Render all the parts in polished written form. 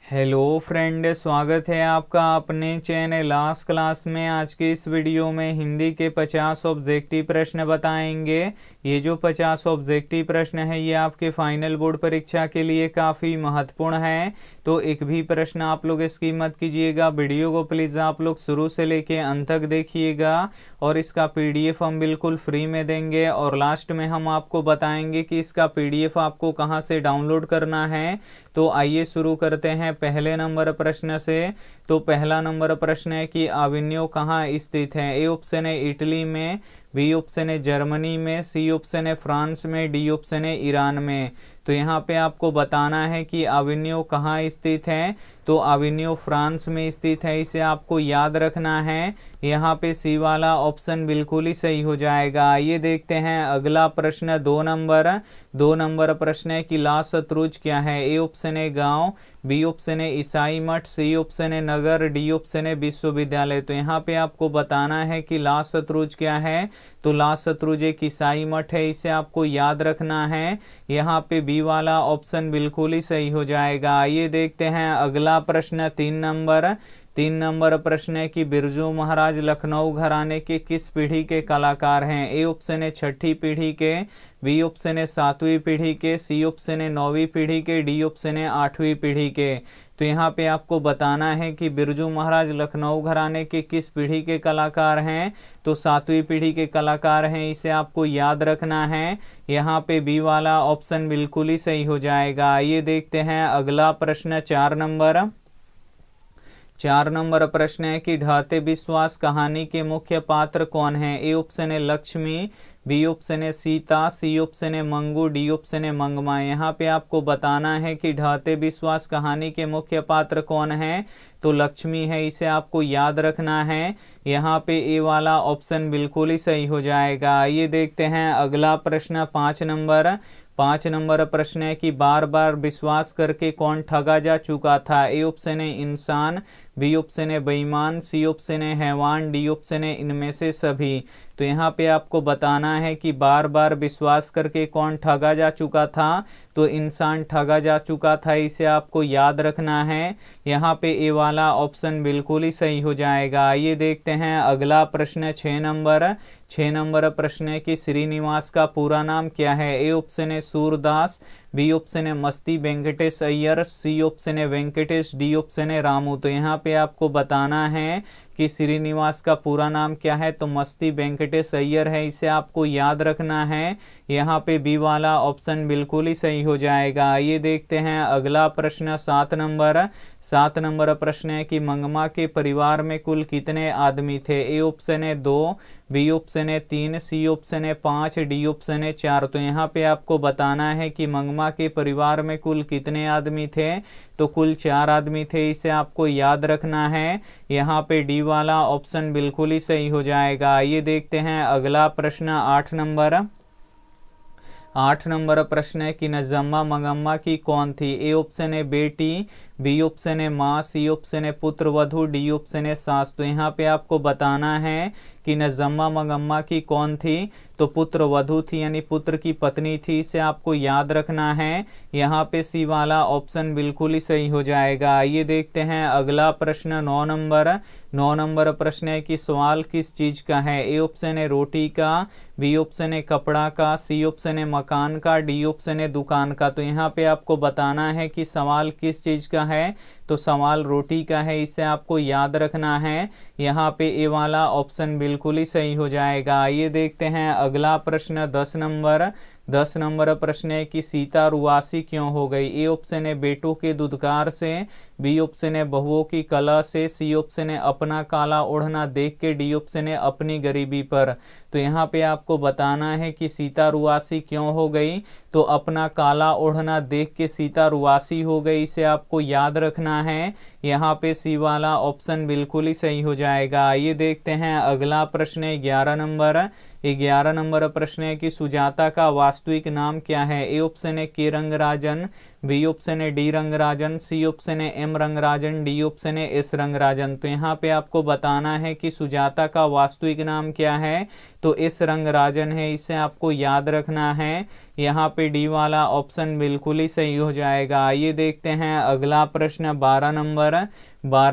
Hello friend, स्वागत है आपका अपने चैनल लास्ट क्लास में। आज के इस वीडियो में हिंदी के 50 ऑब्जेक्टिव प्रश्न बताएंगे। ये जो 50 ऑब्जेक्टिव प्रश्न है ये आपके फाइनल बोर्ड परीक्षा के लिए काफ़ी महत्वपूर्ण है, तो एक भी प्रश्न आप लोग इसकी मत कीजिएगा। वीडियो को प्लीज़ आप लोग शुरू से लेके अंत तक देखिएगा और इसका पीडीएफ हम बिल्कुल फ्री में देंगे और लास्ट में हम आपको बताएंगे कि इसका पीडीएफ आपको कहाँ से डाउनलोड करना है। तो आइए शुरू करते हैं पहले नंबर प्रश्न से। तो पहला नंबर प्रश्न है कि अविन्यो कहाँ स्थित है। ए ऑप्शन है इटली में, बी ऑप्शन है जर्मनी में, सी ऑप्शन है फ्रांस में, डी ऑप्शन है ईरान में। तो यहाँ पे आपको बताना है कि अविन्यो कहाँ स्थित है। तो अविन्यो फ्रांस में स्थित है, इसे आपको याद रखना है। यहाँ पे सी वाला ऑप्शन बिल्कुल ही सही हो जाएगा। ये देखते हैं अगला प्रश्न दो नंबर प्रश्न है कि ला शत्रुज क्या है। ए ऑप्शन है गांव, बी ऑप्शन है ईसाई मठ, सी ऑप्शन है नगर, डी ऑप्शन है विश्वविद्यालय। तो यहाँ पे आपको बताना है कि ला शत्रुज क्या है। तो ला शत्रुज एक ईसाई मठ है, इसे आपको याद रखना है। यहाँ पे बी वाला ऑप्शन बिल्कुल ही सही हो जाएगा। ये देखते हैं अगला प्रश्न तीन नंबर प्रश्न है कि बिरजू महाराज लखनऊ घराने के किस पीढ़ी के कलाकार हैं। ए ऑप्शन है छठी पीढ़ी के, बी ऑप्शन है सातवीं पीढ़ी के, सी ऑप्शन है नौवीं पीढ़ी के, डी ऑप्शन है आठवीं पीढ़ी के। तो यहाँ पे आपको बताना है कि बिरजू महाराज लखनऊ घराने के किस पीढ़ी के कलाकार हैं। तो सातवीं पीढ़ी के कलाकार हैं, इसे आपको याद रखना है। यहाँ पे बी वाला ऑप्शन बिल्कुल ही सही हो जाएगा। ये देखते हैं अगला प्रश्न चार नंबर प्रश्न है कि ढाते विश्वास कहानी के मुख्य पात्र कौन है। ए ऑप्शन है लक्ष्मी, बी ऑप्शन है सीता, सी ऑप्शन है मंगू, डी ऑप्शन है मंगमा। यहाँ पे आपको बताना है कि ढाते विश्वास कहानी के मुख्य पात्र कौन है। तो लक्ष्मी है, इसे आपको याद रखना है। यहाँ पे ए वाला ऑप्शन बिल्कुल ही सही हो जाएगा। ये देखते हैं अगला प्रश्न पाँच नंबर प्रश्न है कि बार बार विश्वास करके कौन ठगा जा चुका था। ए ऑप्शन है इंसान, बी ऑप्शन है बेईमान, सी ऑप्शन है हैवान, डी ऑप्शन है इनमें से सभी। तो यहाँ पे आपको बताना है कि बार बार विश्वास करके कौन ठगा जा चुका था। तो इंसान ठगा जा चुका था, इसे आपको याद रखना है। यहाँ पे ए वाला ऑप्शन बिल्कुल ही सही हो जाएगा। ये देखते हैं अगला प्रश्न छः नंबर प्रश्न है कि श्रीनिवास का पूरा नाम क्या है। ए ऑप्शन है सूरदास, बी ऑप्शन है मस्ती वेंकटेश अय्यर, सी ऑप्शन है वेंकटेश, डी ऑप्शन है रामू। तो यहाँ पे आपको बताना है कि श्रीनिवास का पूरा नाम क्या है। तो मस्ती वेंकटेश अय्यर है, इसे आपको याद रखना है। यहाँ पे बी वाला ऑप्शन बिल्कुल ही सही हो जाएगा। ये देखते हैं अगला प्रश्न सात नंबर प्रश्न है कि मंगमा के परिवार में कुल कितने आदमी थे। ए ऑप्शन है 2, बी ऑप्शन है 3, सी ऑप्शन है 5, डी ऑप्शन है 4। तो यहाँ पे आपको बताना है कि मंगमा के परिवार में कुल कितने आदमी थे। तो कुल 4 आदमी थे, इसे आपको याद रखना है। यहाँ पे डी वाला ऑप्शन बिल्कुल ही सही हो जाएगा। ये देखते हैं अगला प्रश्न 8 नंबर प्रश्न है कि नजम्मा मंगम्मा की कौन थी। ए ऑप्शन है बेटी, बी ऑप्शन है माँ, सी ऑप्शन है पुत्र वधू, डी ऑप्शन है सास। तो यहाँ पे आपको बताना है कि नजम्मा मंगम्मा की कौन थी। तो पुत्र वधू थी, यानी पुत्र की पत्नी थी, इसे आपको याद रखना है। यहाँ पे सी वाला ऑप्शन बिल्कुल ही सही हो जाएगा। ये देखते हैं अगला प्रश्न 9 नंबर प्रश्न है कि सवाल किस चीज का है। ए ऑप्शन है रोटी का, बी ऑप्शन है कपड़ा का, सी ऑप्शन है मकान का, डी ऑप्शन है दुकान का। तो यहाँ पे आपको बताना है कि सवाल किस चीज का है। तो सवाल रोटी का है, इसे आपको याद रखना है। यहाँ पे ए वाला ऑप्शन बिल्कुल ही सही हो जाएगा। ये देखते हैं अगला प्रश्न 10 नंबर प्रश्न है कि सीता रुआसी क्यों हो गई। ए ऑप्शन है बेटों के दुत्कार से, बी ऑप्शन है बहुओं की कला से, सी ऑप्शन है अपना काला ओढ़ना देख के, डी ऑप्शन है अपनी गरीबी पर। तो यहाँ पे आपको बताना है कि सीता रुआसी क्यों हो गई। तो अपना काला ओढ़ना देख के सीता रुआसी हो गई, इसे आपको याद रखना है। यहाँ पे सी वाला ऑप्शन बिल्कुल ही सही हो जाएगा। ये देखते हैं अगला प्रश्न 11 नंबर प्रश्न है कि सुजाता का वास्तविक नाम क्या है। ए ऑप्शन है के रंगराजन, बी ऑप्शन है डी रंगराजन, सी ऑप्शन है एम रंगराजन, डी ऑप्शन है एस रंगराजन। तो यहाँ पे आपको बताना है कि सुजाता का वास्तविक नाम क्या है, तो एस रंगराजन है, इसे आपको याद रखना है। यहाँ पे डी वाला ऑप्शन बिल्कुल ही सही हो जाएगा। आइए देखते हैं अगला प्रश्न 12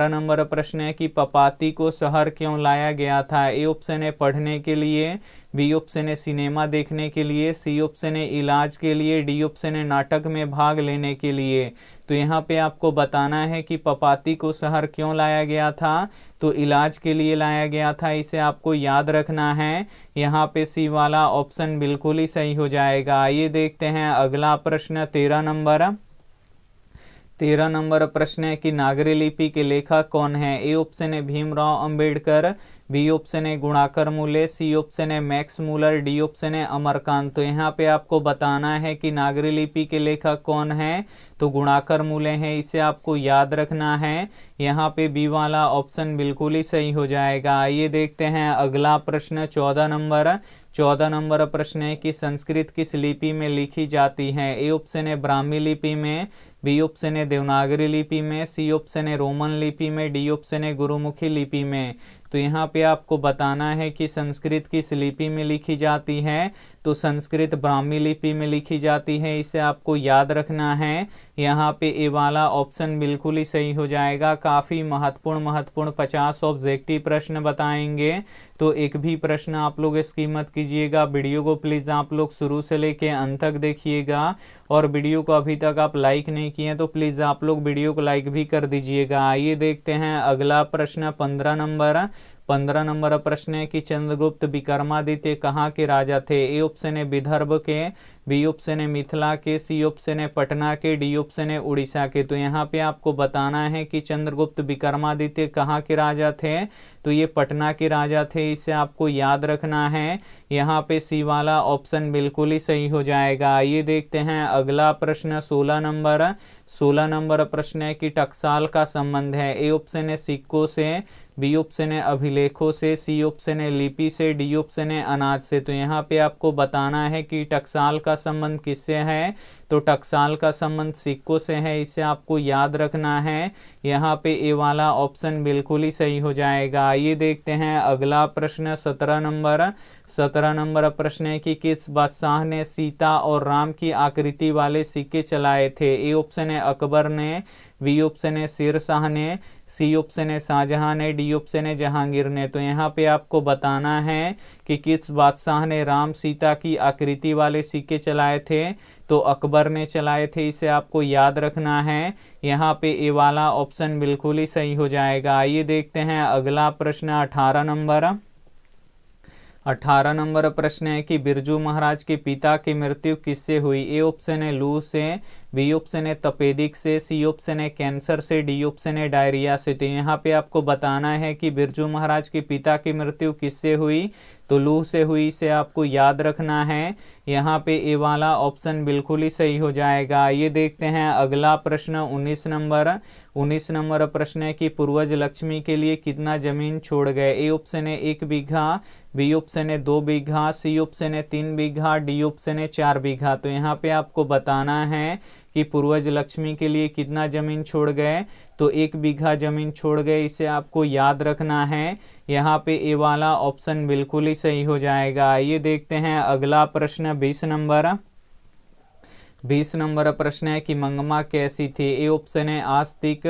नंबर प्रश्न है कि पपाती को शहर क्यों लाया गया था। ए ऑप्शन है पढ़ने के लिए, बी ऑप्शन है सिनेमा देखने के लिए, सी ऑप्शन है इलाज के लिए, डी ऑप्शन है नाटक में भाग लेने के लिए। तो यहाँ पे आपको बताना है कि पपाती को शहर क्यों लाया गया था, तो इलाज के लिए लाया गया था, इसे आपको याद रखना है। यहाँ पे सी वाला ऑप्शन बिल्कुल ही सही हो जाएगा। आइए देखते हैं अगला प्रश्न 13 नंबर प्रश्न है कि नागरी लिपि के लेखक कौन है। ए ऑप्शन है भीमराव अंबेडकर, बी ऑप्शन है गुणाकर मूले, सी ऑप्शन है मैक्स मूलर, डी ऑप्शन है अमरकांत। तो यहाँ पे आपको बताना है कि नागरी लिपि के लेखक कौन है, तो गुणाकर मूले हैं, इसे आपको याद रखना है। यहाँ पे बी वाला ऑप्शन बिल्कुल ही सही हो जाएगा। आइए देखते हैं अगला प्रश्न 14 नंबर प्रश्न है कि संस्कृत किस लिपि में लिखी जाती है। ए ऑप्शन है ब्राह्मी लिपि में, बी ऑप्शन है देवनागरी लिपि में, सी ऑप्शन है रोमन लिपि में, डी ऑप्शन है गुरुमुखी लिपि में। तो यहाँ पे आपको बताना है कि संस्कृत किस लिपि में लिखी जाती है, तो संस्कृत ब्राह्मी लिपि में लिखी जाती है, इसे आपको याद रखना है। यहाँ पे ए वाला ऑप्शन बिल्कुल ही सही हो जाएगा। काफ़ी महत्वपूर्ण 50 ऑब्जेक्टिव प्रश्न बताएंगे, तो एक भी प्रश्न आप लोग स्किप मत कीजिएगा। वीडियो को प्लीज़ आप लोग शुरू से लेके अंत तक देखिएगा, और वीडियो को अभी तक आप लाइक नहीं किए तो प्लीज़ आप लोग वीडियो को लाइक भी कर दीजिएगा। आइए देखते हैं अगला प्रश्न 15 नंबर प्रश्न है कि चंद्रगुप्त विक्रमादित्य कहाँ के राजा थे। ए ऑप्शन है विदर्भ के, बी ऑप्शन है मिथिला के, सी ऑप्शन है पटना के, डी ऑप्शन है उड़ीसा के। तो यहाँ पे आपको बताना है कि चंद्रगुप्त विक्रमादित्य कहाँ के राजा थे, तो ये पटना के राजा थे, इसे आपको याद रखना है। यहाँ पे सी वाला ऑप्शन बिल्कुल ही सही हो जाएगा। ये देखते हैं अगला प्रश्न 16 नंबर प्रश्न है कि टकसाल का संबंध है। ए ऑप्शन है सिक्कों से, बी ऑप्शन है अभिलेखों से, सी ऑप्शन है लिपि से, डी ऑप्शन है अनाज से। तो यहाँ पे आपको बताना है कि टकसाल का संबंध किससे है, तो टकसाल का संबंध सिक्कों से है, इसे आपको याद रखना है। यहाँ पे ए वाला ऑप्शन बिल्कुल ही सही हो जाएगा। ये देखते हैं अगला प्रश्न 17 नंबर प्रश्न है कि किस बादशाह ने सीता और राम की आकृति वाले सिक्के चलाए थे। ए ऑप्शन है अकबर ने, बी ऑप्शन है शेर शाह ने, सी ऑप्शन है शाहजहां ने, डी ऑप्शन है जहांगीर ने। तो यहाँ पे आपको बताना है कि किस बादशाह ने राम सीता की आकृति वाले सिक्के चलाए थे, तो अकबर ने चलाए थे, इसे आपको याद रखना है। यहाँ पे ए वाला ऑप्शन बिल्कुल ही सही हो जाएगा। आइए देखते हैं अगला प्रश्न 18 नंबर प्रश्न है कि बिरजू महाराज के पिता की मृत्यु किससे हुई। ए ऑप्शन है लू से, बी ऑप्शन है तपेदिक से, सी ऑप्शन है कैंसर से, डी ऑप्शन है डायरिया से। तो यहाँ पे आपको बताना है कि बिरजू महाराज के पिता की मृत्यु किससे हुई, तो लू से हुई, इसे आपको याद रखना है। यहाँ पे ए वाला ऑप्शन बिल्कुल ही सही हो जाएगा। ये देखते हैं अगला प्रश्न 19 नंबर प्रश्न है कि पूर्वज लक्ष्मी के लिए कितना जमीन छोड़ गए। ए ऑप्शन है 1 बीघा, बी ऑप्शन है 2 बीघा, सी ऑप्शन है 3 बीघा, डी ऑप्शन है 4 बीघा। तो यहाँ पे आपको बताना है कि पूर्वज लक्ष्मी के लिए कितना जमीन छोड़ गए, तो 1 बीघा जमीन छोड़ गए, इसे आपको याद रखना है। यहाँ पे ए वाला ऑप्शन बिल्कुल ही सही हो जाएगा। ये देखते हैं अगला प्रश्न 20 नंबर प्रश्न है कि मंगमा कैसी थी। ए ऑप्शन है आस्तिक,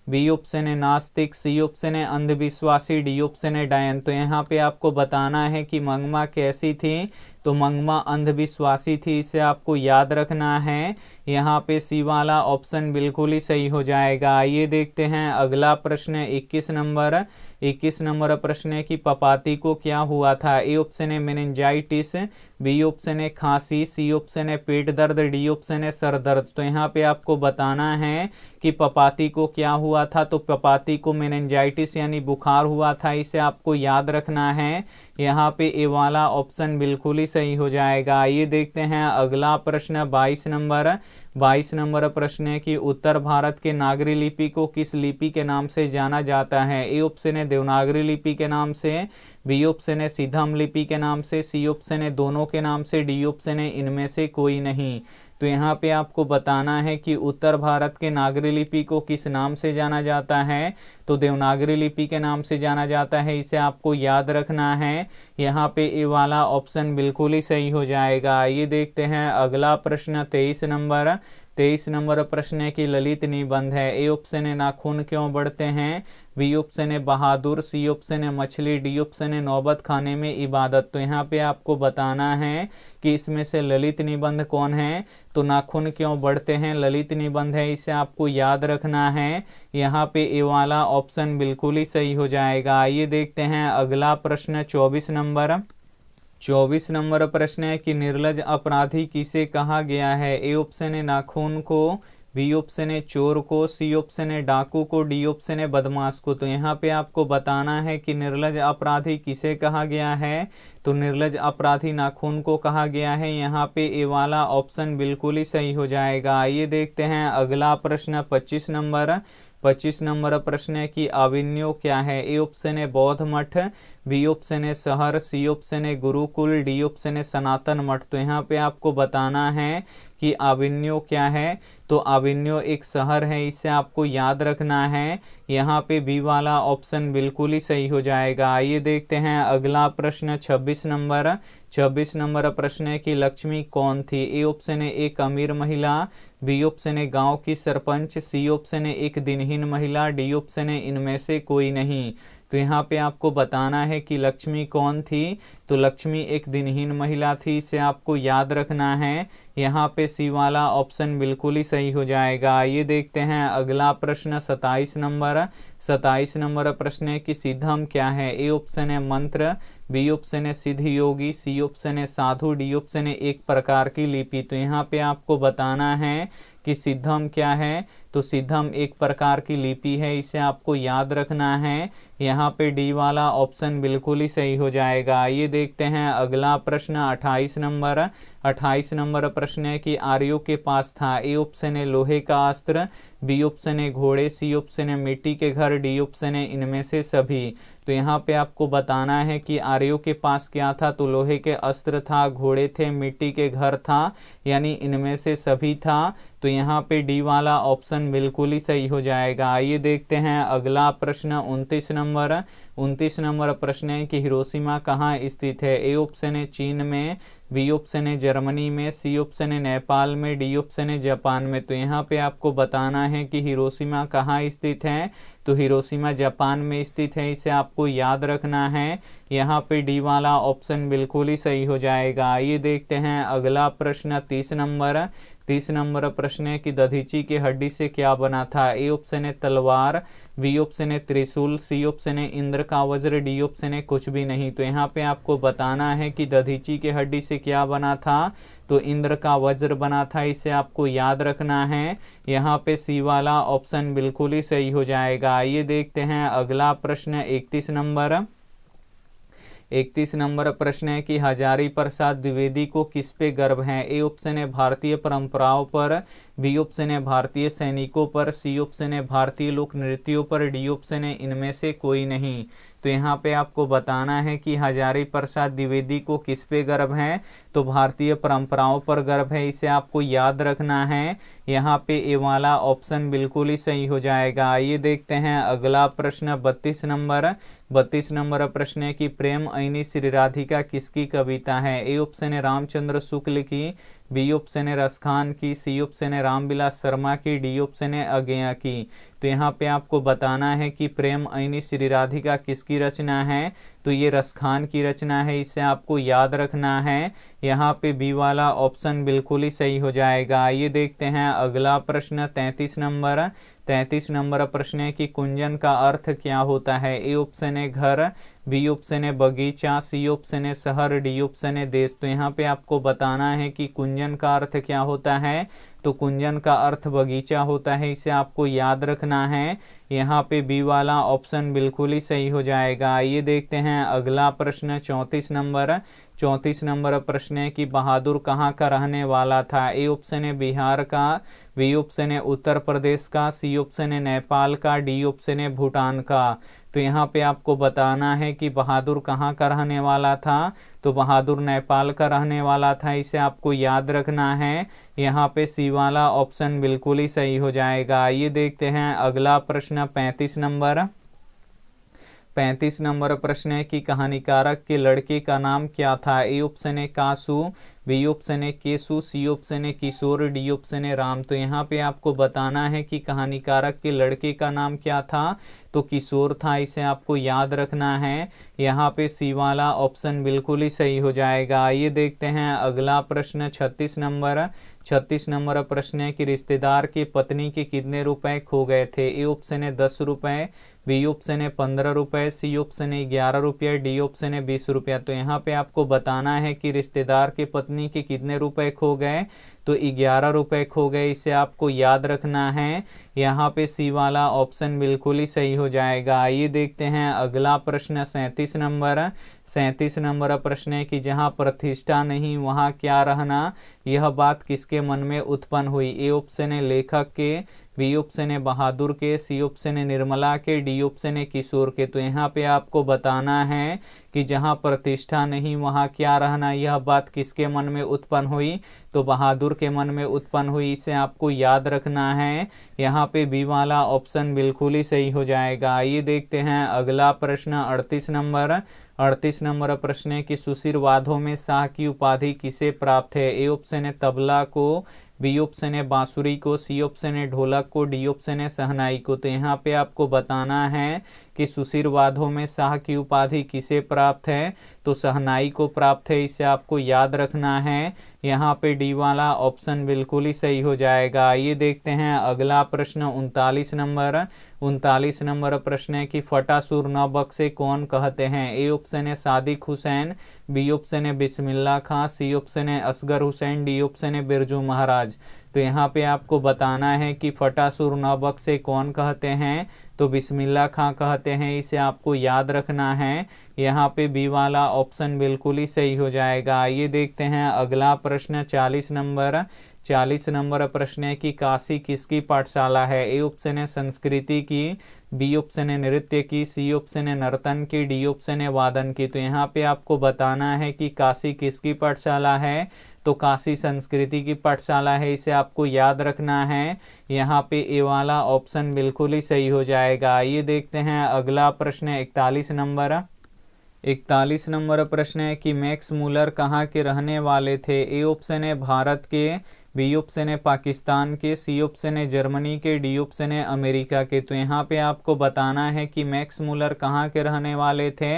बी ऑप्शन है नास्तिक, सी ऑप्शन है अंधविश्वासी, डी ऑप्शन है डायन। तो यहाँ पे आपको बताना है कि मंगमा कैसी थी, तो मंगमा अंधविश्वासी थी, इसे आपको याद रखना है। यहाँ पे सी वाला ऑप्शन बिल्कुल ही सही हो जाएगा। ये देखते हैं अगला प्रश्न 21 नंबर प्रश्न है कि पपाती को क्या हुआ था। ए ऑप्शन है मेनिंजाइटिस, बी ऑप्शन है खांसी, सी ऑप्शन है पेट दर्द, डी ऑप्शन है सर दर्द। तो यहाँ पे आपको बताना है कि पपाती को क्या हुआ था, तो पपाती को मेनिंजाइटिस यानी बुखार हुआ था, इसे आपको याद रखना है। यहाँ पे ए वाला ऑप्शन बिल्कुल ही सही हो जाएगा। ये देखते हैं अगला प्रश्न 22 नंबर प्रश्न है कि उत्तर भारत के नागरी लिपि को किस लिपि के नाम से जाना जाता है। ए ऑप्शन है देवनागरी लिपि के नाम से, बी ऑप्शन है सिद्धम लिपि के नाम से, सी ऑप्शन है दोनों के नाम से, डी ऑप्शन है इनमें से कोई नहीं। तो यहाँ पे आपको बताना है कि उत्तर भारत के नागरी लिपि को किस नाम से जाना जाता है, तो देवनागरी लिपि के नाम से जाना जाता है, इसे आपको याद रखना है। यहाँ पे ए वाला ऑप्शन बिल्कुल ही सही हो जाएगा। ये देखते हैं अगला प्रश्न 23 नंबर प्रश्न है कि ललित निबंध है। ए ऑप्शन है नाखून क्यों बढ़ते हैं, बी ऑप्शन है बहादुर, सी ऑप्शन है मछली, डी ऑप्शन है नौबत खाने में इबादत। तो यहाँ पे आपको बताना है कि इसमें से ललित निबंध कौन है। तो नाखून क्यों बढ़ते हैं ललित निबंध है, इसे आपको याद रखना है। यहाँ पे ए वाला ऑप्शन बिल्कुल ही सही हो जाएगा। ये देखते हैं अगला प्रश्न 24 नंबर प्रश्न है कि निर्लज अपराधी किसे कहा गया है। ए ऑप्शन है नाखून को, बी ऑप्शन है चोर को, सी ऑप्शन है डाकू को, डी ऑप्शन है बदमाश को। तो यहाँ पे आपको बताना है कि निर्लज अपराधी किसे कहा गया है। तो निर्लज अपराधी नाखून को कहा गया है। यहाँ पे ए वाला ऑप्शन बिल्कुल ही सही हो जाएगा। आइए देखते हैं अगला प्रश्न 25 नंबर प्रश्न है कि अभिन्यो क्या है। ए ऑप्शन है बौद्ध मठ, बी ऑप्शन है शहर, सी ऑप्शन है गुरुकुल, डी ऑप्शन है सनातन मठ। तो यहाँ पे आपको बताना है कि अभिन्यो क्या है। तो अभिन्यो एक शहर है, इसे आपको याद रखना है। यहाँ पे बी वाला ऑप्शन बिल्कुल ही सही हो जाएगा। आइए देखते हैं अगला प्रश्न 26 नंबर प्रश्न है कि लक्ष्मी कौन थी। ए ऑप्शन है एक अमीर महिला, बी ऑप्शन है गांव की सरपंच, सी ऑप्शन है एक दिनहीन महिला, डी ऑप्शन है इनमें से कोई नहीं। तो यहाँ पे आपको बताना है कि लक्ष्मी कौन थी। तो लक्ष्मी एक दिनहीन महिला थी, इसे आपको याद रखना है। यहाँ पे सी वाला ऑप्शन बिल्कुल ही सही हो जाएगा। ये देखते हैं अगला प्रश्न 27 नंबर प्रश्न है कि सिद्धम क्या है। ए ऑप्शन है मंत्र, बी ऑप्शन है सिद्ध योगी, सी ऑप्शन है साधु, डी ऑप्शन है एक प्रकार की लिपि। तो यहाँ पे आपको बताना है कि सिद्धम क्या है। तो सिद्धम एक प्रकार की लिपि है, इसे आपको याद रखना है। यहाँ पे डी वाला ऑप्शन बिल्कुल ही सही हो जाएगा। ये देखते हैं अगला प्रश्न 28 नंबर प्रश्न है कि आर्यों के पास था। ए ऑप्शन है लोहे का अस्त्र, बी ऑप्शन है घोड़े, सी ऑप्शन है मिट्टी के घर, डी ऑप्शन है इनमें से सभी। तो यहाँ पे आपको बताना है कि आर्यों के पास क्या था। तो लोहे के अस्त्र था, घोड़े थे, मिट्टी के घर था, यानी इनमें से सभी था। तो यहाँ पे डी वाला ऑप्शन बिल्कुल ही सही हो जाएगा। आइए देखते हैं अगला प्रश्न 29 नंबर प्रश्न है कि हिरोशिमा कहाँ स्थित है। ए ऑप्शन है चीन में, बी ऑप्शन है जर्मनी में, सी ऑप्शन है नेपाल में, डी ऑप्शन है जापान में। तो यहाँ पे आपको बताना है कि हिरोशिमा कहाँ स्थित है। तो हिरोशिमा जापान में स्थित है, इसे आपको याद रखना है। यहाँ पे डी वाला ऑप्शन बिल्कुल ही सही हो जाएगा। आइए देखते हैं अगला प्रश्न 30 नंबर प्रश्न है कि दधीची की हड्डी से क्या बना था। ए ऑप्शन है तलवार, बी ऑप्शन है त्रिशूल, सी ऑप्शन है इंद्र का वज्र, डी ऑप्शन है कुछ भी नहीं। तो यहाँ पे आपको बताना है कि दधीची की हड्डी से क्या बना था। तो इंद्र का वज्र बना था, इसे आपको याद रखना है। यहाँ पे सी वाला ऑप्शन बिल्कुल ही सही हो जाएगा। आइए देखते हैं अगला प्रश्न 31 नंबर प्रश्न है कि हजारी प्रसाद द्विवेदी को किस पे गर्व है। ए ऑप्शन है भारतीय परंपराओं पर, बी ऑप्शन है भारतीय सैनिकों पर, सी ऑप्शन है भारतीय लोक नृत्यों पर, डी ऑप्शन है इनमें से कोई नहीं। तो यहाँ पे आपको बताना है कि हजारी प्रसाद द्विवेदी को किस पे गर्व है। तो भारतीय परंपराओं पर गर्व है, इसे आपको याद रखना है। यहाँ पे ए वाला ऑप्शन बिल्कुल ही सही हो जाएगा। आइए देखते हैं अगला प्रश्न 32 नंबर प्रश्न है कि प्रेम ऐनी श्री राधिका किसकी कविता है। ए ऑप्शन है रामचंद्र शुक्ल की, बी ऑप्शन है रसखान की, सी ऑप्शन है रामविलास शर्मा की, डी ऑप्शन है अज्ञा की। तो यहाँ पे आपको बताना है कि प्रेम ऐनी श्री राधिका किसकी रचना है। तो ये रसखान की रचना है, इसे आपको याद रखना है। यहाँ पे बी वाला ऑप्शन बिल्कुल ही सही हो जाएगा। ये देखते हैं अगला प्रश्न 33 नंबर प्रश्न है कि कुंजन का अर्थ क्या होता है। ए ऑप्शन है घर, बी ऑप्शन है बगीचा, सी ऑप्शन है शहर, डी ऑप्शन है देश। तो यहाँ पे आपको बताना है कि कुंजन का अर्थ क्या होता है। तो कुंजन का अर्थ बगीचा होता है, इसे आपको याद रखना है। यहाँ पे बी वाला ऑप्शन बिल्कुल ही सही हो जाएगा। ये देखते हैं अगला प्रश्न 34 34 नंबर प्रश्न है कि बहादुर कहाँ का रहने वाला था। ए ऑप्शन है बिहार का, बी ऑप्शन है उत्तर प्रदेश का, सी ऑप्शन है नेपाल का, डी ऑप्शन है भूटान का। तो यहाँ पे आपको बताना है कि बहादुर कहाँ का रहने वाला था। तो बहादुर नेपाल का रहने वाला था, इसे आपको याद रखना है। यहाँ पे सी वाला ऑप्शन बिल्कुल ही सही हो जाएगा। ये देखते हैं अगला प्रश्न 35 नंबर। 35 नंबर प्रश्न है कि कहानीकारक के लड़के का नाम क्या था। ए ऑप्शन है कासू, बी ऑप्शन है केसु, सी ऑप्शन है किशोर, डी ऑप्शन है राम। तो यहाँ पे आपको बताना है कि कहानीकारक के लड़के का नाम क्या था। तो किशोर था, इसे आपको याद रखना है। यहाँ पे सी वाला ऑप्शन बिल्कुल ही सही हो जाएगा। ये देखते हैं अगला प्रश्न 36 नंबर। 36 नंबर प्रश्न है कि रिश्तेदार की पत्नी के कितने रुपए खो गए थे। ए ऑप्शन है 10 रुपए, बी ऑप्शन है 15 रुपए, सी ऑप्शन है 11 रुपये, डी ऑप्शन है 20 रुपया। तो यहाँ पे आपको बताना है कि रिश्तेदार की पत्नी के कितने रुपए खो गए। तो 11 रुपए खो गए, इसे आपको याद रखना है। यहाँ पे सी वाला ऑप्शन बिल्कुल ही सही हो जाएगा। आइए देखते हैं अगला प्रश्न 37 नंबर। 37 नंबर प्रश्न है कि जहाँ प्रतिष्ठा नहीं वहाँ क्या रहना, यह बात किसके मन में उत्पन्न हुई। ए ऑप्शन है लेखक के, बी ऑप्शन है बहादुर के, सी ऑप्शन है निर्मला के, डी ऑप्शन है किशोर के। तो यहाँ पे आपको बताना है कि जहाँ प्रतिष्ठा नहीं वहाँ क्या रहना, यह बात किसके मन में उत्पन्न हुई। तो बहादुर के मन में उत्पन्न हुई, इसे आपको याद रखना है। यहाँ पे बी वाला ऑप्शन बिल्कुल ही सही हो जाएगा। ये देखते हैं अगला प्रश्न 38 नंबर। 38 नंबर प्रश्न है कि सुशिरवादों में शाह की उपाधि किसे प्राप्त है। ए ऑप्शन है तबला को, बी ऑप्शन है बांसुरी को, सी ऑप्शन है ढोलक को, डी ऑप्शन है शहनाई को। तो यहाँ पे आपको बताना है कि सुशिरवादों में शाह की उपाधि किसे प्राप्त है। तो शहनाई को प्राप्त है, इसे आपको याद रखना है। यहाँ पे डी वाला ऑप्शन बिल्कुल ही सही हो जाएगा। ये देखते हैं अगला प्रश्न 39 नंबर। 39 नंबर प्रश्न है कि फटासुर न बख्शे कौन कहते हैं। ए ऑप्शन है सादिक हुसैन, बी ऑप्शन है बिस्मिल्लाह खां, सी ऑप्शन है असगर हुसैन, डी ऑप्शन है बिरजू महाराज। तो यहाँ पे आपको बताना है कि फटासुर न बख्शे कौन कहते हैं। तो बिस्मिल्लाह खां कहते हैं, इसे आपको याद रखना है। यहाँ पे बी वाला ऑप्शन बिल्कुल ही सही हो जाएगा। ये देखते हैं अगला प्रश्न 40 नंबर। 40 नंबर प्रश्न है कि काशी किसकी पाठशाला है। ए ऑप्शन है संस्कृति की, बी ऑप्शन है नृत्य की, सी ऑप्शन है नर्तन की, डी ऑप्शन है वादन की। तो यहाँ पे आपको बताना है कि काशी किसकी पाठशाला है। तो काशी संस्कृति की पाठशाला है, इसे आपको याद रखना है। यहाँ पे ए वाला ऑप्शन बिल्कुल ही सही हो जाएगा। ये देखते हैं अगला प्रश्न 41 नंबर। 41 नंबर प्रश्न है कि मैक्स मूलर कहाँ के रहने वाले थे। ए ऑप्शन है भारत के, बी ऑप्शन है पाकिस्तान के, सी ऑप्शन है जर्मनी के, डी ऑप्शन है अमेरिका के। तो यहाँ पे आपको बताना है कि मैक्स मूलर कहाँ के रहने वाले थे।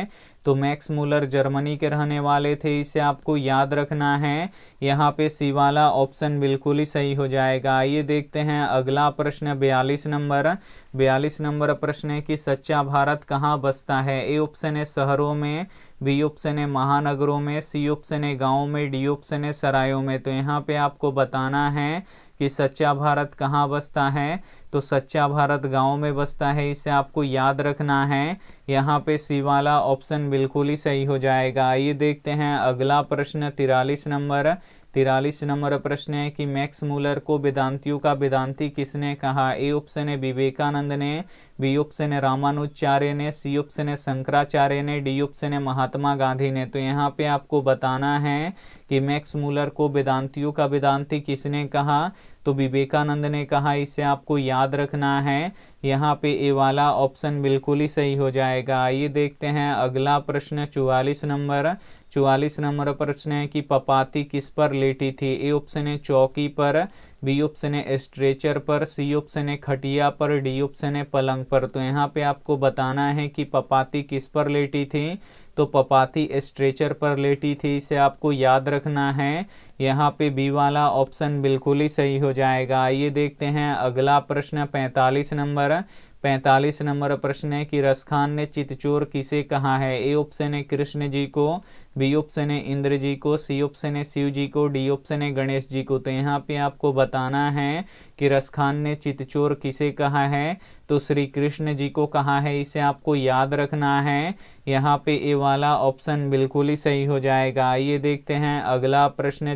तो मैक्स मूलर जर्मनी के रहने वाले थे, इसे आपको याद रखना है। यहाँ पे सी वाला ऑप्शन बिल्कुल ही सही हो जाएगा। ये देखते हैं अगला प्रश्न 42 नंबर। 42 नंबर प्रश्न है कि सच्चा भारत कहाँ बसता है। ए ऑप्शन है शहरों में, बी ऑप्शन है महानगरों में, सी ऑप्शन है गाँव में, डी ऑप्शन है सरायों में। तो यहाँ पे आपको बताना है कि सच्चा भारत कहाँ बसता है। तो सच्चा भारत गांव में बसता है, इसे आपको याद रखना है। यहाँ पे सी वाला ऑप्शन बिल्कुल ही सही हो जाएगा। ये देखते हैं अगला प्रश्न 43 नंबर। 43 नंबर प्रश्न है कि मैक्स मूलर को वेदांतियों का वेदांती किसने कहा। ए ऑप्शन है विवेकानंद ने, बी ऑप्शन है रामानुजाचार्य ने, सी ऑप्शन है शंकराचार्य ने, डी ऑप्शन है महात्मा गांधी ने। तो यहाँ पे आपको बताना है कि मैक्स मूलर को वेदांतियों का वेदांती किसने कहा। तो विवेकानंद ने कहा, इसे आपको याद रखना है। यहाँ पे ए वाला ऑप्शन बिल्कुल ही सही हो जाएगा। ये देखते हैं अगला प्रश्न 44 नंबर। 44 नंबर प्रश्न है कि पपाती किस पर लेटी थी। ए ऑप्शन है चौकी पर, बी ऑप्शन है स्ट्रेचर पर, सी ऑप्शन है खटिया पर, डी ऑप्शन है पलंग पर। तो यहाँ पे आपको बताना है कि पपाती किस पर लेटी थी। तो पपाती स्ट्रेचर पर लेटी थी, इसे आपको याद रखना है। यहाँ पे बी वाला ऑप्शन बिल्कुल ही सही हो जाएगा। ये देखते हैं अगला प्रश्न 45 नंबर। 45 नंबर प्रश्न है कि रसखान ने चितचोर किसे कहा है। ए ऑप्शन है कृष्ण जी को, बी ऑप्शन है इंद्र जी को, सी ऑप्शन है शिव जी को, डी ऑप्शन है गणेश जी को। तो यहाँ पे आपको बताना है कि रसखान ने चितचोर किसे कहा है, तो श्री कृष्ण जी को कहा है। इसे आपको याद रखना है। यहाँ पे ए वाला ऑप्शन बिल्कुल ही सही हो जाएगा। आइए देखते हैं अगला प्रश्न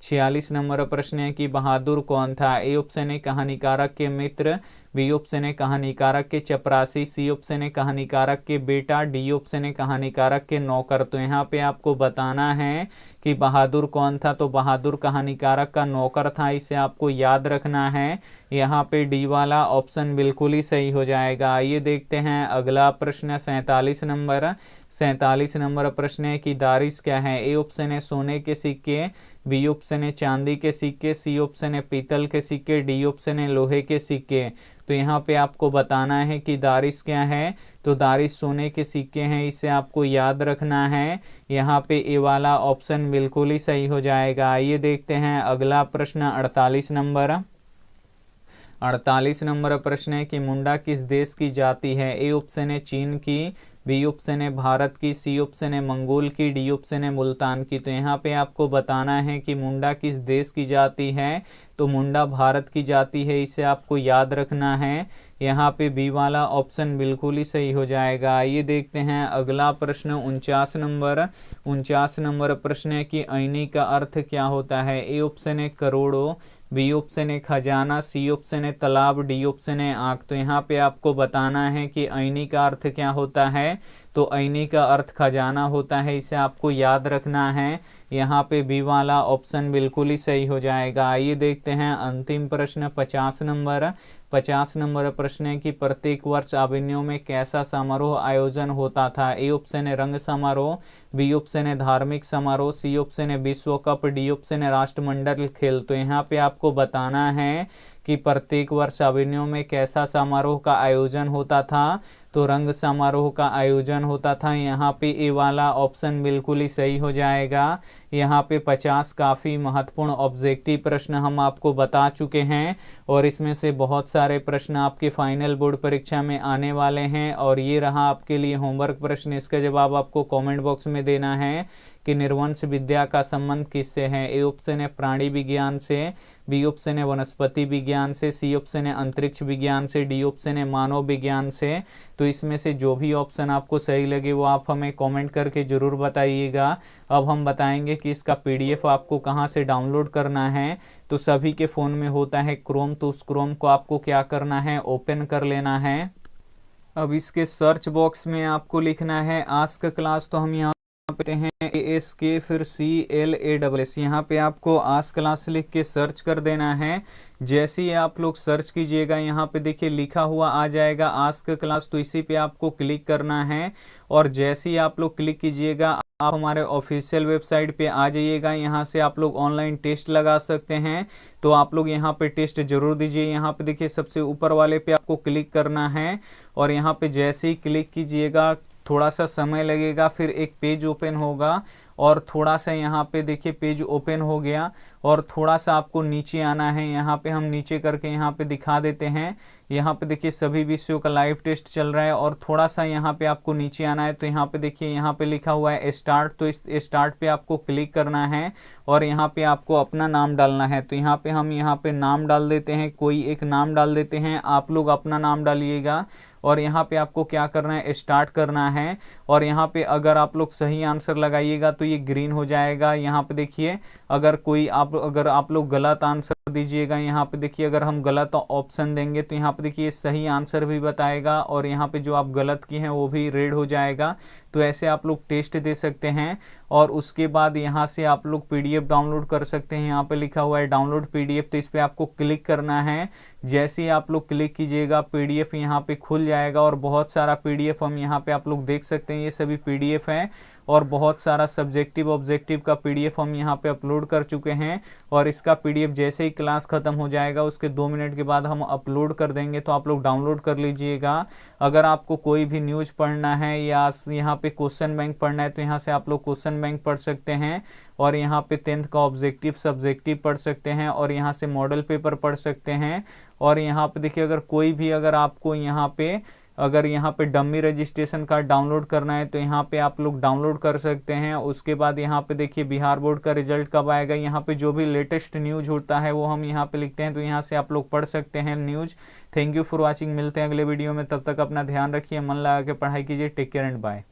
46 नंबर प्रश्न है कि बहादुर कौन था। ए ऑप्शन है कहानीकारक के मित्र, बी ऑप्शन है कहानीकारक के चपरासी, सी ऑप्शन है कहानीकारक के बेटा, डी ऑप्शन है कहानीकारक के नौकर। तो यहाँ पे आपको बताना है कि बहादुर कौन था, तो बहादुर कहानीकारक का नौकर था। इसे आपको याद रखना है। यहाँ पे डी वाला ऑप्शन बिल्कुल ही सही हो जाएगा। आइए देखते हैं अगला प्रश्न 47 नंबर प्रश्न है कि दारिश क्या है। ए ऑप्शन है सोने के सिक्के, बी ऑप्शन है चांदी के सिक्के, सी ऑप्शन है पीतल के सिक्के, डी ऑप्शन है लोहे के सिक्के। तो यहाँ पे आपको बताना है कि दारिश क्या है, तो दारिश सोने के सिक्के हैं। इसे आपको याद रखना है। यहाँ पे ए वाला ऑप्शन बिल्कुल ही सही हो जाएगा। आइए देखते हैं अगला प्रश्न 48 नंबर प्रश्न है कि मुंडा किस देश की जाति है। ए ऑप्शन है चीन की, बी ऑप्शन है भारत की, सी ऑप्शन है मंगोल की, डी ऑप्शन है मुल्तान की। तो यहाँ पे आपको बताना है कि मुंडा किस देश की जाति है, तो मुंडा भारत की जाति है। इसे आपको याद रखना है। यहाँ पे बी वाला ऑप्शन बिल्कुल ही सही हो जाएगा। आइए देखते हैं अगला प्रश्न 49 नंबर प्रश्न है कि ऐनी का अर्थ क्या होता है। ए ऑप्शन है करोड़ों, बी ऑप्शन है खजाना, सी ऑप्शन है तालाब, डी ऑप्शन है आंख। तो यहाँ पे आपको बताना है कि ऐनी का अर्थ क्या होता है, तो ऐनी का अर्थ खजाना होता है। इसे आपको याद रखना है। यहाँ पे बी वाला ऑप्शन बिल्कुल ही सही हो जाएगा। आइए देखते हैं अंतिम प्रश्न 50 नंबर प्रश्न है कि प्रत्येक वर्ष अभिनयों में कैसा समारोह आयोजन होता था। ए ऑप्शन है रंग समारोह, बी ऑप्शन है धार्मिक समारोह, सी ऑप्शन है विश्व कप, डी ऑप्शन है राष्ट्रमंडल खेल। तो यहाँ पे आपको बताना है कि प्रत्येक वर्ष अभिनयों में कैसा समारोह का आयोजन होता था, तो रंग समारोह का आयोजन होता था। यहाँ पे ए वाला ऑप्शन बिल्कुल ही सही हो जाएगा। यहाँ पे 50 काफ़ी महत्वपूर्ण ऑब्जेक्टिव प्रश्न हम आपको बता चुके हैं और इसमें से बहुत सारे प्रश्न आपके फाइनल बोर्ड परीक्षा में आने वाले हैं। और ये रहा आपके लिए होमवर्क प्रश्न। इसका जवाब आपको कमेंट बॉक्स में देना है कि निर्वंश विद्या का संबंध किससे है। ए ऑप्शन है प्राणी विज्ञान से, बी ऑप्शन है वनस्पति विज्ञान से, सी ऑप्शन है अंतरिक्ष विज्ञान से, डी ऑप्शन है मानव विज्ञान से। तो इसमें से जो भी ऑप्शन आपको सही लगे वो आप हमें कमेंट करके ज़रूर बताइएगा। अब हम बताएंगे कि इसका पीडीएफ आपको कहाँ से डाउनलोड करना है। तो सभी के फ़ोन में होता है क्रोम, तो उस क्रोम को आपको क्या करना है, ओपन कर लेना है। अब इसके सर्च बॉक्स में आपको लिखना है आस्क क्लास। तो हम यहाँ पे हैं ASK फिर CLASS। यहाँ पे आपको आस्क क्लास लिख के सर्च कर देना है। जैसे ही आप लोग सर्च कीजिएगा यहाँ पे देखिए लिखा हुआ आ जाएगा आस्क क्लास, तो इसी पे आपको क्लिक करना है। और जैसे ही आप लोग क्लिक कीजिएगा आप हमारे ऑफिशियल वेबसाइट पे आ जाइएगा। यहाँ से आप लोग ऑनलाइन टेस्ट लगा सकते हैं, तो आप लोग यहाँ पे टेस्ट जरूर दीजिए। यहाँ पे देखिए सबसे ऊपर वाले पे आपको क्लिक करना है और यहाँ पे जैसे ही क्लिक कीजिएगा थोड़ा सा समय लगेगा, फिर एक पेज ओपन होगा और थोड़ा सा यहाँ पे देखिए पेज ओपन हो गया और थोड़ा सा आपको नीचे आना है। यहाँ पे हम नीचे करके यहाँ पे दिखा देते हैं। यहाँ पे देखिए सभी विषयों का लाइव टेस्ट चल रहा है और थोड़ा सा यहाँ पे आपको नीचे आना है। तो यहाँ पे देखिए यहाँ पे लिखा हुआ है स्टार्ट, तो इस स्टार्ट पे आपको क्लिक करना है और यहाँ पे आपको अपना नाम डालना है। तो यहाँ पे हम यहाँ पे नाम डाल देते हैं, कोई एक नाम डाल देते हैं, आप लोग अपना नाम डालिएगा। और यहाँ पे आपको क्या करना है, स्टार्ट करना है। और यहाँ पे अगर आप लोग सही आंसर लगाइएगा तो ये ग्रीन हो जाएगा। यहाँ पे देखिए अगर आप लोग गलत आंसर दीजिएगा, यहाँ पे देखिए अगर हम गलत ऑप्शन देंगे तो यहाँ पे देखिए सही आंसर भी बताएगा और यहाँ पे जो आप गलत किए हैं वो भी रेड हो जाएगा। तो ऐसे आप लोग टेस्ट दे सकते हैं और उसके बाद यहाँ से आप लोग पीडीएफ डाउनलोड कर सकते हैं। यहाँ पे लिखा हुआ है डाउनलोड पीडीएफ, तो इस पर आपको क्लिक करना है। जैसे ही आप लोग क्लिक कीजिएगा पीडीएफ यहाँ पे खुल जाएगा और बहुत सारा पीडीएफ हम यहाँ पे आप लोग देख सकते हैं। ये सभी पीडीएफ हैं और बहुत सारा सब्जेक्टिव ऑब्जेक्टिव का पीडीएफ हम यहाँ पे अपलोड कर चुके हैं। और इसका पीडीएफ जैसे ही क्लास खत्म हो जाएगा उसके 2 मिनट के बाद हम अपलोड कर देंगे, तो आप लोग डाउनलोड कर लीजिएगा। अगर आपको कोई भी न्यूज़ पढ़ना है या यहाँ पे क्वेश्चन बैंक पढ़ना है तो यहाँ से आप लोग क्वेश्चन बैंक पढ़ सकते हैं और यहाँ पे 10th का ऑब्जेक्टिव सब्जेक्टिव पढ़ सकते हैं और यहाँ से मॉडल पेपर पढ़ सकते हैं और यहाँ पे देखिए अगर कोई भी अगर आपको यहाँ पे डमी रजिस्ट्रेशन कार्ड डाउनलोड करना है तो यहाँ पे आप लोग डाउनलोड कर सकते हैं। उसके बाद यहाँ पे देखिए बिहार बोर्ड का रिजल्ट कब आएगा, यहाँ पे जो भी लेटेस्ट न्यूज होता है वो हम यहाँ पे लिखते हैं, तो यहाँ से आप लोग पढ़ सकते हैं news. Thank you for watching, मिलते हैं अगले वीडियो में, तब तक अपना ध्यान रखिए, मन लगा के पढ़ाई कीजिए। Take care and bye.